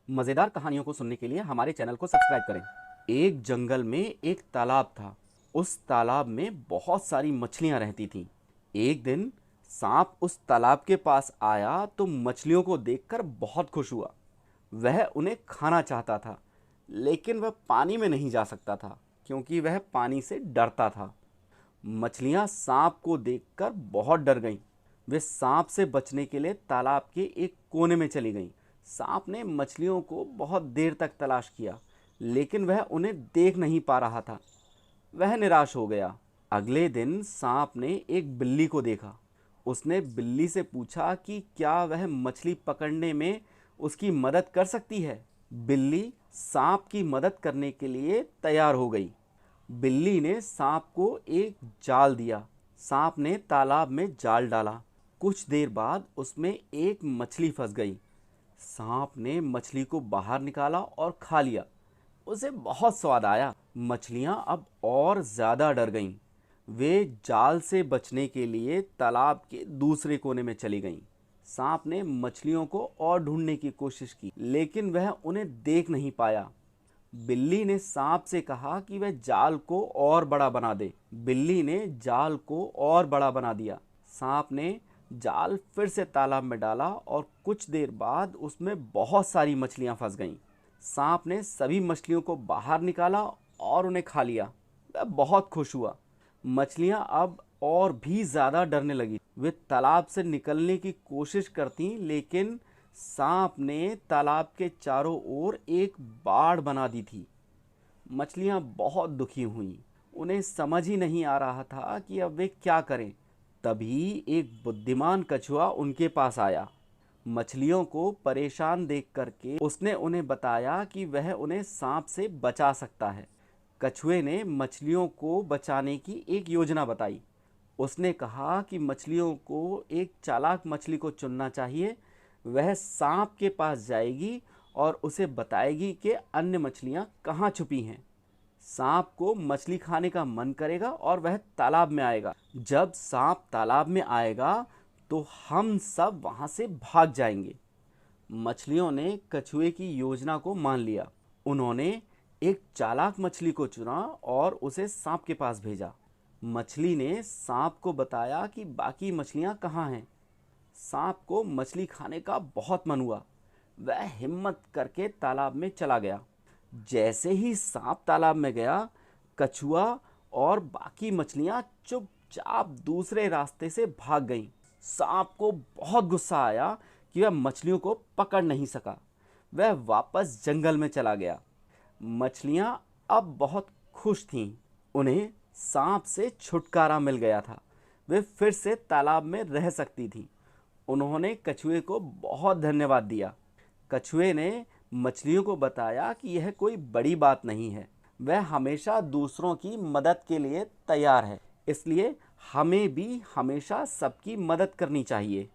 मज़ेदार कहानियों को सुनने के लिए हमारे चैनल को सब्सक्राइब करें। एक जंगल में एक तालाब था। उस तालाब में बहुत सारी मछलियां रहती थीं। एक दिन सांप उस तालाब के पास आया तो मछलियों को देखकर बहुत खुश हुआ। वह उन्हें खाना चाहता था, लेकिन वह पानी में नहीं जा सकता था क्योंकि वह पानी से डरता था। मछलियां सांप को देखकर बहुत डर गईं। वे सांप से बचने के लिए तालाब के एक कोने में चली गईं। सांप ने मछलियों को बहुत देर तक तलाश किया, लेकिन वह उन्हें देख नहीं पा रहा था। वह निराश हो गया। अगले दिन सांप ने एक बिल्ली को देखा। उसने बिल्ली से पूछा कि क्या वह मछली पकड़ने में उसकी मदद कर सकती है। बिल्ली सांप की मदद करने के लिए तैयार हो गई। बिल्ली ने सांप को एक जाल दिया। सांप ने तालाब में जाल डाला। कुछ देर बाद उसमें एक मछली फंस गई। सांप ने मछली को बाहर निकाला और खा लिया। उसे बहुत स्वाद आया। मछलियां अब और ज्यादा डर गईं। वे जाल से बचने के लिए तालाब के दूसरे कोने में चली गईं। सांप ने मछलियों को और ढूंढने की कोशिश की, लेकिन वह उन्हें देख नहीं पाया। बिल्ली ने सांप से कहा कि वह जाल को और बड़ा बना दे। बिल्ली ने जाल को और बड़ा बना दिया। सांप ने जाल फिर से तालाब में डाला और कुछ देर बाद उसमें बहुत सारी मछलियां फंस गईं। सांप ने सभी मछलियों को बाहर निकाला और उन्हें खा लिया। वह बहुत खुश हुआ। मछलियां अब और भी ज़्यादा डरने लगी। वे तालाब से निकलने की कोशिश करती, लेकिन सांप ने तालाब के चारों ओर एक बाड़ बना दी थी। मछलियां बहुत दुखी हुईं। उन्हें समझ ही नहीं आ रहा था कि अब वे क्या करें। तभी एक बुद्धिमान कछुआ उनके पास आया। मछलियों को परेशान देख करके उसने उन्हें बताया कि वह उन्हें सांप से बचा सकता है। कछुए ने मछलियों को बचाने की एक योजना बताई। उसने कहा कि मछलियों को एक चालाक मछली को चुनना चाहिए। वह सांप के पास जाएगी और उसे बताएगी कि अन्य मछलियां कहाँ छुपी हैं। सांप को मछली खाने का मन करेगा और वह तालाब में आएगा। जब सांप तालाब में आएगा तो हम सब वहां से भाग जाएंगे। मछलियों ने कछुए की योजना को मान लिया। उन्होंने एक चालाक मछली को चुना और उसे सांप के पास भेजा। मछली ने सांप को बताया कि बाकी मछलियां कहाँ हैं। सांप को मछली खाने का बहुत मन हुआ। वह हिम्मत करके तालाब में चला गया। जैसे ही सांप तालाब में गया, कछुआ और बाकी मछलियां चुपचाप दूसरे रास्ते से भाग गईं। सांप को बहुत गुस्सा आया कि वह मछलियों को पकड़ नहीं सका। वह वापस जंगल में चला गया। मछलियां अब बहुत खुश थीं। उन्हें सांप से छुटकारा मिल गया था। वे फिर से तालाब में रह सकती थीं। उन्होंने कछुए को बहुत धन्यवाद दिया। कछुए ने मछलियों को बताया कि यह कोई बड़ी बात नहीं है। वह हमेशा दूसरों की मदद के लिए तैयार है, इसलिए हमें भी हमेशा सबकी मदद करनी चाहिए।